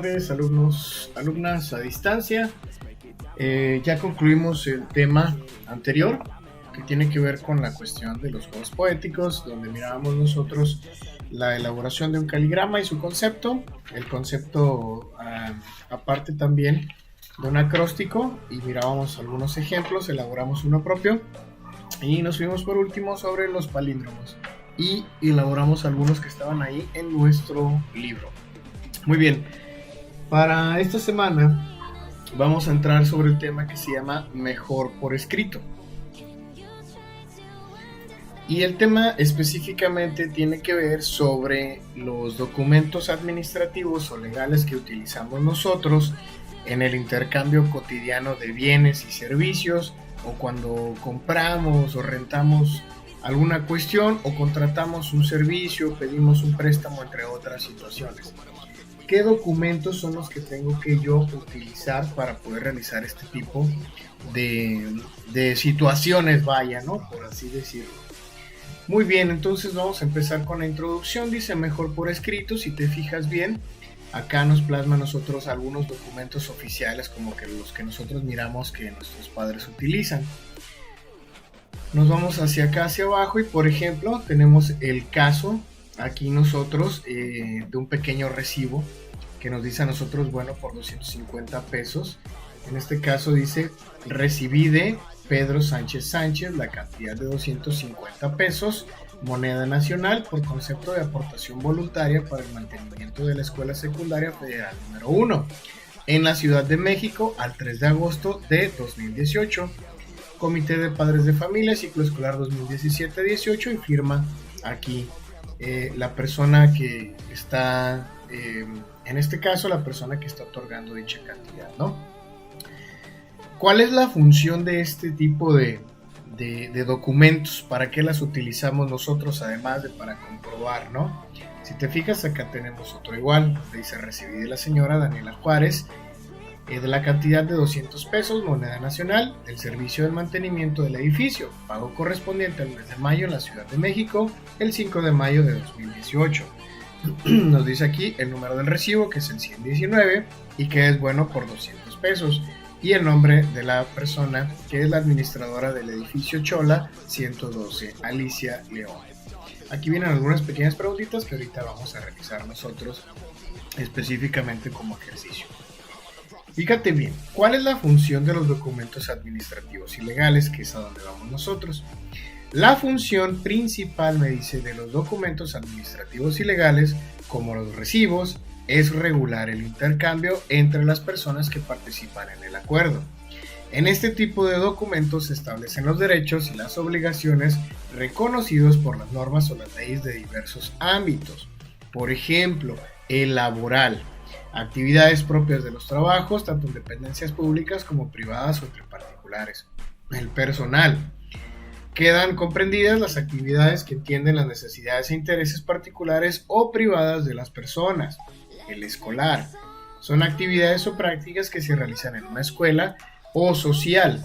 tardes, alumnos, alumnas a distancia. Ya concluimos el tema anterior que tiene que ver con la cuestión de los juegos poéticos, donde mirábamos nosotros la elaboración de un caligrama y su concepto, el concepto aparte también de un acróstico, y mirábamos algunos ejemplos, elaboramos uno propio y nos fuimos por último sobre los palíndromos y elaboramos algunos que estaban ahí en nuestro libro. Muy bien, para esta semana vamos a entrar sobre el tema que se llama mejor por escrito. Y el tema específicamente tiene que ver sobre los documentos administrativos o legales que utilizamos nosotros en el intercambio cotidiano de bienes y servicios, o cuando compramos o rentamos alguna cuestión o contratamos un servicio, pedimos un préstamo, entre otras situaciones. ¿Qué documentos son los que tengo que yo utilizar para poder realizar este tipo de situaciones, vaya, ¿no? Por así decirlo. Muy bien, entonces vamos a empezar con la introducción. Dice mejor por escrito. Si te fijas bien, acá nos plasma a nosotros algunos documentos oficiales como que los que nosotros miramos que nuestros padres utilizan. Nos vamos hacia acá, hacia abajo, y por ejemplo tenemos el caso aquí nosotros de un pequeño recibo que nos dice a nosotros, bueno, por 250 pesos. En este caso dice, recibí de Pedro Sánchez Sánchez la cantidad de 250 pesos, moneda nacional, por concepto de aportación voluntaria para el mantenimiento de la Escuela Secundaria Federal número 1 en la Ciudad de México al 3 de agosto de 2018. Comité de Padres de Familia, ciclo escolar 2017-18, y firma aquí la persona que está, en este caso, la persona que está otorgando dicha cantidad, ¿no? ¿Cuál es la función de este tipo de documentos? ¿Para qué las utilizamos nosotros, además de para comprobar, ¿no? Si te fijas, acá tenemos otro igual, dice recibí de la señora Daniela Juárez de la cantidad de 200 pesos, moneda nacional, del servicio del mantenimiento del edificio, pago correspondiente al mes de mayo en la Ciudad de México, el 5 de mayo de 2018. Nos dice aquí el número del recibo, que es el 119, y que es bueno por 200 pesos. Y el nombre de la persona, que es la administradora del edificio Chola 112, Alicia León. Aquí vienen algunas pequeñas preguntitas que ahorita vamos a realizar nosotros específicamente como ejercicio. Fíjate bien, ¿cuál es la función de los documentos administrativos y legales? Que es a donde vamos nosotros. La función principal, me dice, de los documentos administrativos y legales, como los recibos, es regular el intercambio entre las personas que participan en el acuerdo. En este tipo de documentos se establecen los derechos y las obligaciones reconocidos por las normas o las leyes de diversos ámbitos. Por ejemplo, el laboral, actividades propias de los trabajos, tanto en dependencias públicas como privadas o entre particulares. El personal. Quedan comprendidas las actividades que entienden las necesidades e intereses particulares o privadas de las personas. El escolar. Son actividades o prácticas que se realizan en una escuela o social.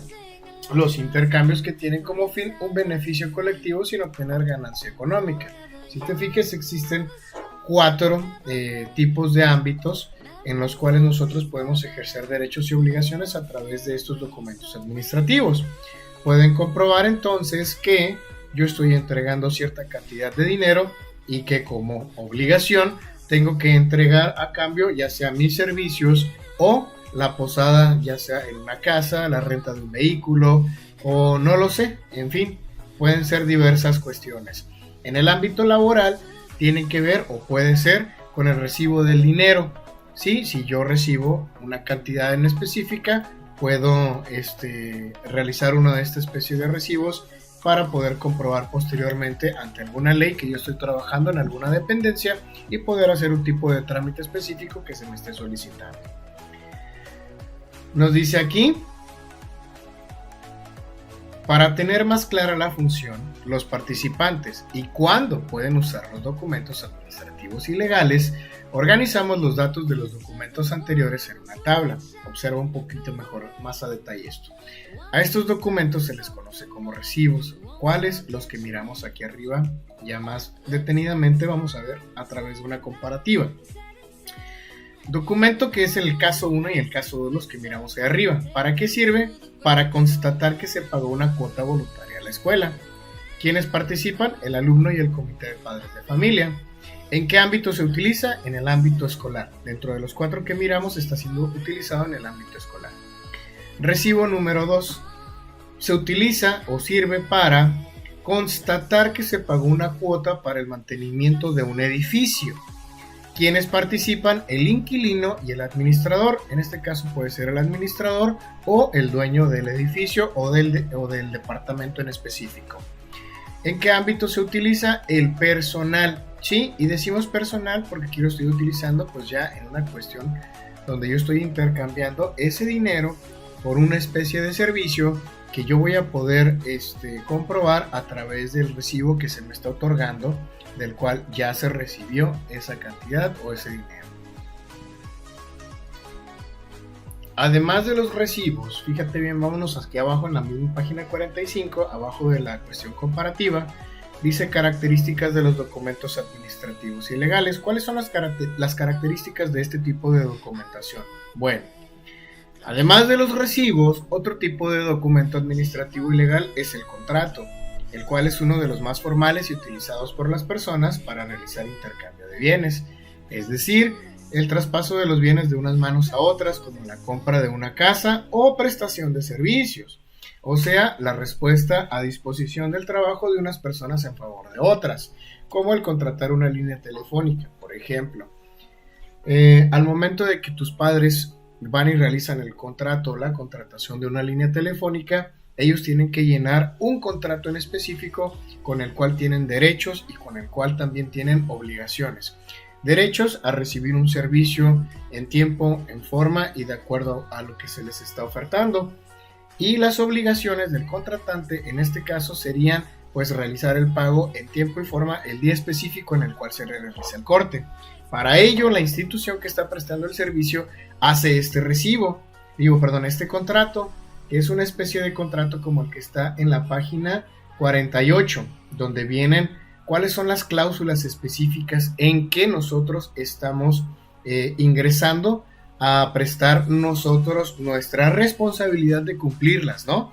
Los intercambios que tienen como fin un beneficio colectivo sin obtener ganancia económica. Si te fijas, existen 4 tipos de ámbitos en los cuales nosotros podemos ejercer derechos y obligaciones a través de estos documentos administrativos. Pueden comprobar entonces que yo estoy entregando cierta cantidad de dinero y que como obligación tengo que entregar a cambio ya sea mis servicios o la posada, ya sea en una casa, la renta de un vehículo o no lo sé, en fin, pueden ser diversas cuestiones. En el ámbito laboral tienen que ver o puede ser con el recibo del dinero. ¿Sí? Si yo recibo una cantidad en específica, puedo realizar una de esta especie de recibos para poder comprobar posteriormente ante alguna ley que yo estoy trabajando en alguna dependencia y poder hacer un tipo de trámite específico que se me esté solicitando. Nos dice aquí, para tener más clara la función, los participantes y cuándo pueden usar los documentos administrativos y legales, organizamos los datos de los documentos anteriores en una tabla. Observa un poquito mejor, más a detalle esto. A estos documentos se les conoce como recibos, cuáles los que miramos aquí arriba. Ya más detenidamente vamos a ver a través de una comparativa. Documento que es el caso 1 y el caso 2, los que miramos ahí arriba. ¿Para qué sirve? Para constatar que se pagó una cuota voluntaria a la escuela. ¿Quiénes participan? El alumno y el comité de padres de familia. ¿En qué ámbito se utiliza? En el ámbito escolar. Dentro de los 4 que miramos está siendo utilizado en el ámbito escolar. Recibo número 2. Se utiliza o sirve para constatar que se pagó una cuota para el mantenimiento de un edificio. ¿Quiénes participan? El inquilino y el administrador. En este caso puede ser el administrador o el dueño del edificio o del departamento en específico. ¿En qué ámbito se utiliza? El personal. Sí, y decimos personal porque aquí lo estoy utilizando pues ya en una cuestión donde yo estoy intercambiando ese dinero por una especie de servicio que yo voy a poder comprobar a través del recibo que se me está otorgando, del cual ya se recibió esa cantidad o ese dinero. Además de los recibos, fíjate bien, vámonos aquí abajo en la misma página 45, abajo de la cuestión comparativa, dice características de los documentos administrativos y legales. ¿Cuáles son las características de este tipo de documentación? Bueno, además de los recibos, otro tipo de documento administrativo y legal es el contrato, el cual es uno de los más formales y utilizados por las personas para realizar intercambio de bienes, es decir, el traspaso de los bienes de unas manos a otras, como la compra de una casa o prestación de servicios, o sea, la respuesta a disposición del trabajo de unas personas en favor de otras, como el contratar una línea telefónica, por ejemplo. Al momento de que tus padres van y realizan el contrato o la contratación de una línea telefónica, ellos tienen que llenar un contrato en específico con el cual tienen derechos y con el cual también tienen obligaciones. Derechos a recibir un servicio en tiempo, en forma y de acuerdo a lo que se les está ofertando. Y las obligaciones del contratante en este caso serían pues realizar el pago en tiempo y forma el día específico en el cual se realiza el corte. Para ello, la institución que está prestando el servicio hace este contrato, que es una especie de contrato como el que está en la página 48, donde vienen cuáles son las cláusulas específicas en que nosotros estamos ingresando a prestar nosotros nuestra responsabilidad de cumplirlas, ¿no?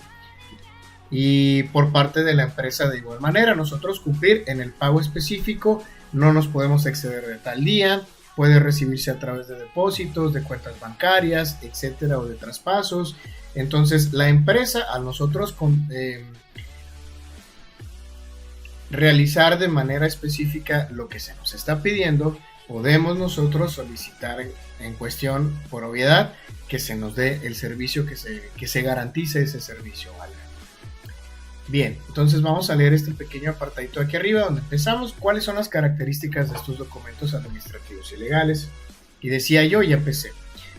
Y por parte de la empresa de igual manera, nosotros cumplir en el pago específico, no nos podemos exceder de tal día, puede recibirse a través de depósitos, de cuentas bancarias, etcétera, o de traspasos. Entonces, la empresa, a nosotros realizar de manera específica lo que se nos está pidiendo, podemos nosotros solicitar en cuestión, por obviedad, que se nos dé el servicio, que se garantice ese servicio, ¿vale? Bien, entonces vamos a leer este pequeño apartadito aquí arriba donde empezamos. ¿Cuáles son las características de estos documentos administrativos y legales? Y decía yo, ya empecé.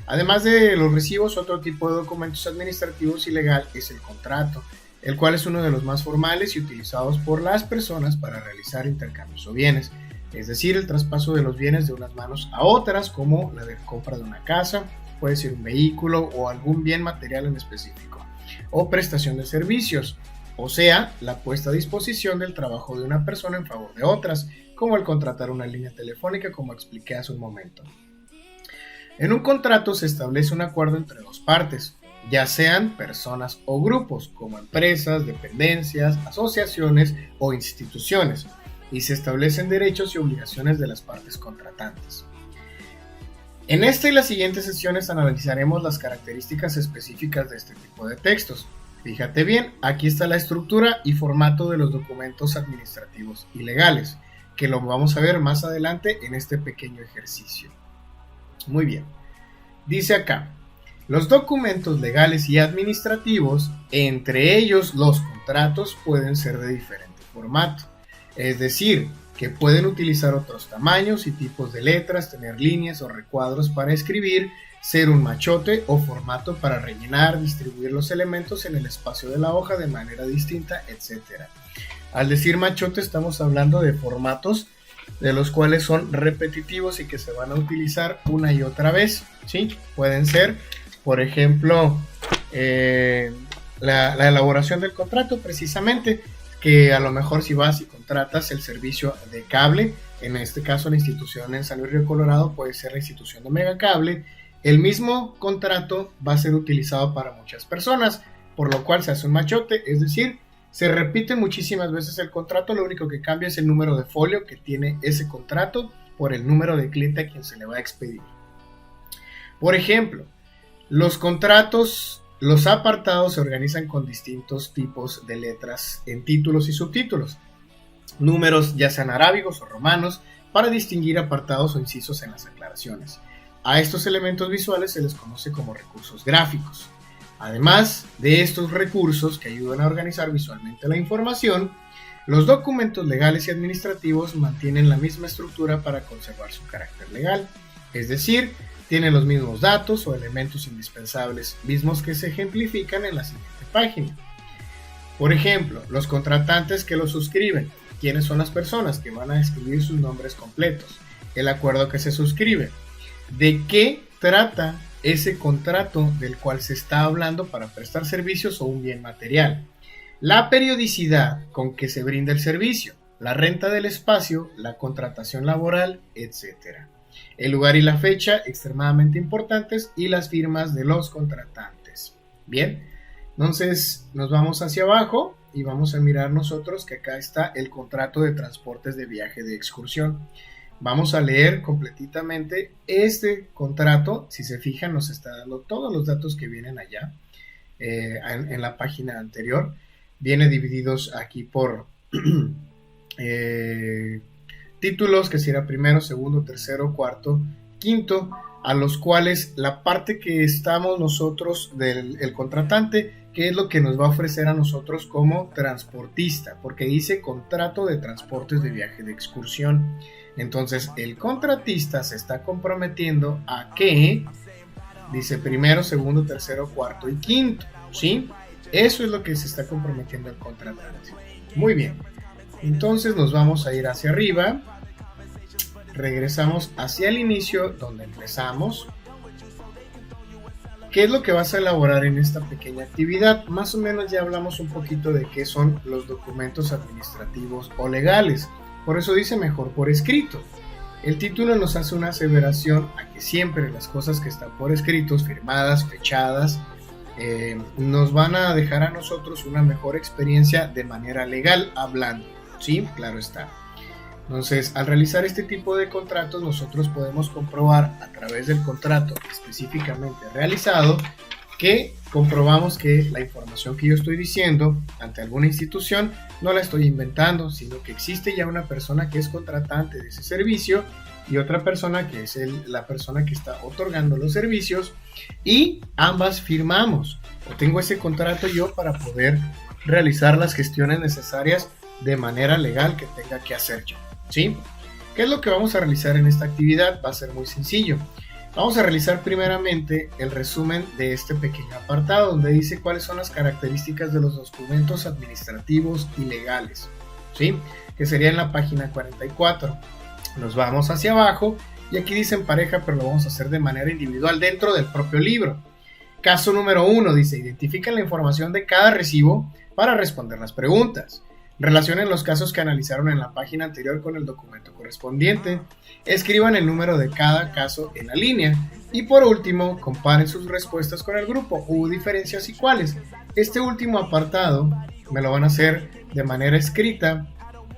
Además de los recibos, otro tipo de documentos administrativos y legal es el contrato, el cual es uno de los más formales y utilizados por las personas para realizar intercambios o bienes, es decir, el traspaso de los bienes de unas manos a otras, como la de compra de una casa, puede ser un vehículo o algún bien material en específico, o prestación de servicios, o sea, la puesta a disposición del trabajo de una persona en favor de otras, como el contratar una línea telefónica, como expliqué hace un momento. En un contrato se establece un acuerdo entre dos partes, ya sean personas o grupos, como empresas, dependencias, asociaciones o instituciones, y se establecen derechos y obligaciones de las partes contratantes. En esta y las siguientes sesiones analizaremos las características específicas de este tipo de textos. Fíjate bien, aquí está la estructura y formato de los documentos administrativos y legales, que lo vamos a ver más adelante en este pequeño ejercicio. Muy bien, dice acá, los documentos legales y administrativos, entre ellos los contratos, pueden ser de diferente formato, es decir, que pueden utilizar otros tamaños y tipos de letras, tener líneas o recuadros para escribir, ser un machote o formato para rellenar, distribuir los elementos en el espacio de la hoja de manera distinta, etc. Al decir machote estamos hablando de formatos de los cuales son repetitivos y que se van a utilizar una y otra vez, ¿sí? Pueden ser, por ejemplo, la elaboración del contrato precisamente, que a lo mejor si vas y contratas el servicio de cable, en este caso la institución en San Luis Río Colorado puede ser la institución de Megacable, el mismo contrato va a ser utilizado para muchas personas, por lo cual se hace un machote, es decir, se repite muchísimas veces el contrato, lo único que cambia es el número de folio que tiene ese contrato por el número de cliente a quien se le va a expedir. Por ejemplo, los contratos, los apartados se organizan con distintos tipos de letras en títulos y subtítulos, números ya sean arábigos o romanos, para distinguir apartados o incisos en las aclaraciones. A estos elementos visuales se les conoce como recursos gráficos. Además de estos recursos que ayudan a organizar visualmente la información, los documentos legales y administrativos mantienen la misma estructura para conservar su carácter legal, es decir, tienen los mismos datos o elementos indispensables, mismos que se ejemplifican en la siguiente página. Por ejemplo, los contratantes que lo suscriben. ¿Quiénes son las personas que van a escribir sus nombres completos? El acuerdo que se suscribe. ¿De qué trata ese contrato del cual se está hablando para prestar servicios o un bien material? La periodicidad con que se brinda el servicio, la renta del espacio, la contratación laboral, etc. El lugar y la fecha, extremadamente importantes, y las firmas de los contratantes. Bien, entonces nos vamos hacia abajo y vamos a mirar nosotros que acá está el contrato de transportes de viaje de excursión. Vamos a leer completamente este contrato. Si se fijan, nos está dando todos los datos que vienen allá en la página anterior. Viene divididos aquí por títulos, que será primero, segundo, tercero, cuarto, quinto, a los cuales la parte que estamos nosotros del contratante, que es lo que nos va a ofrecer a nosotros como transportista, porque dice contrato de transportes de viaje de excursión. Entonces el contratista se está comprometiendo a que dice primero, segundo, tercero, cuarto y quinto, ¿sí? Eso es lo que se está comprometiendo el contratante. Muy bien, entonces nos vamos a ir hacia arriba, regresamos hacia el inicio donde empezamos. ¿Qué es lo que vas a elaborar en esta pequeña actividad? Más o menos ya hablamos un poquito de qué son los documentos administrativos o legales. Por eso dice mejor por escrito. El título nos hace una aseveración a que siempre las cosas que están por escritos, firmadas, fechadas, nos van a dejar a nosotros una mejor experiencia de manera legal hablando. Sí, claro está. Entonces, al realizar este tipo de contratos, nosotros podemos comprobar a través del contrato específicamente realizado que comprobamos que la información que yo estoy diciendo ante alguna institución no la estoy inventando, sino que existe ya una persona que es contratante de ese servicio y otra persona que es la persona que está otorgando los servicios, y ambas firmamos o tengo ese contrato yo para poder realizar las gestiones necesarias de manera legal que tenga que hacer yo, ¿sí? ¿Qué es lo que vamos a realizar en esta actividad? Va a ser muy sencillo. Vamos a realizar primeramente el resumen de este pequeño apartado donde dice cuáles son las características de los documentos administrativos y legales, ¿sí? Que sería en la página 44. Nos vamos hacia abajo y aquí dice en pareja, pero lo vamos a hacer de manera individual dentro del propio libro. Caso número 1 dice: identifiquen la información de cada recibo para responder las preguntas. Relacionen los casos que analizaron en la página anterior con el documento correspondiente. Escriban el número de cada caso en la línea. Y por último, comparen sus respuestas con el grupo. ¿Hubo diferencias y cuáles? Este último apartado me lo van a hacer de manera escrita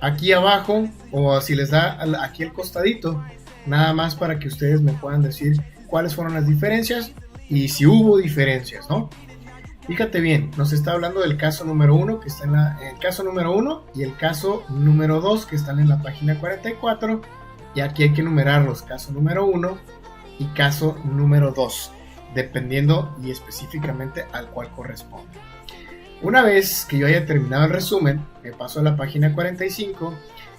aquí abajo, o si les da aquí el costadito, nada más para que ustedes me puedan decir cuáles fueron las diferencias y si hubo diferencias, ¿no? Fíjate bien, nos está hablando del caso número 1 que está en el caso número 1 y el caso número 2 que están en la página 44, y aquí hay que numerarlos, caso número 1 y caso número 2, dependiendo y específicamente al cual corresponde. Una vez que yo haya terminado el resumen, me paso a la página 45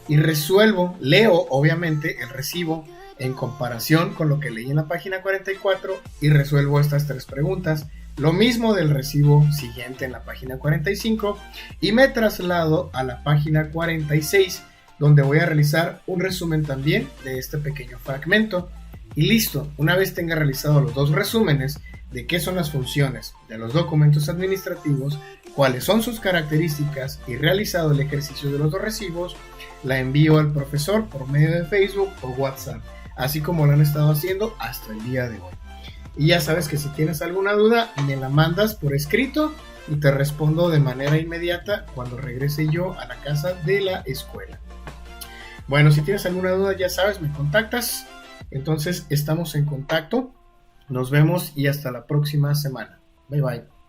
y leo obviamente el recibo en comparación con lo que leí en la página 44 y resuelvo estas 3 preguntas. Lo mismo del recibo siguiente en la página 45 y me traslado a la página 46 donde voy a realizar un resumen también de este pequeño fragmento Y listo, una vez tenga realizado los dos resúmenes de qué son las funciones de los documentos administrativos, cuáles son sus características y realizado el ejercicio de los dos recibos, la envío al profesor por medio de Facebook o WhatsApp, así como lo han estado haciendo hasta el día de hoy. Y ya sabes que si tienes alguna duda, me la mandas por escrito y te respondo de manera inmediata cuando regrese yo a la casa de la escuela. Bueno, si tienes alguna duda, ya sabes, me contactas. Entonces estamos en contacto. Nos vemos y hasta la próxima semana. Bye bye.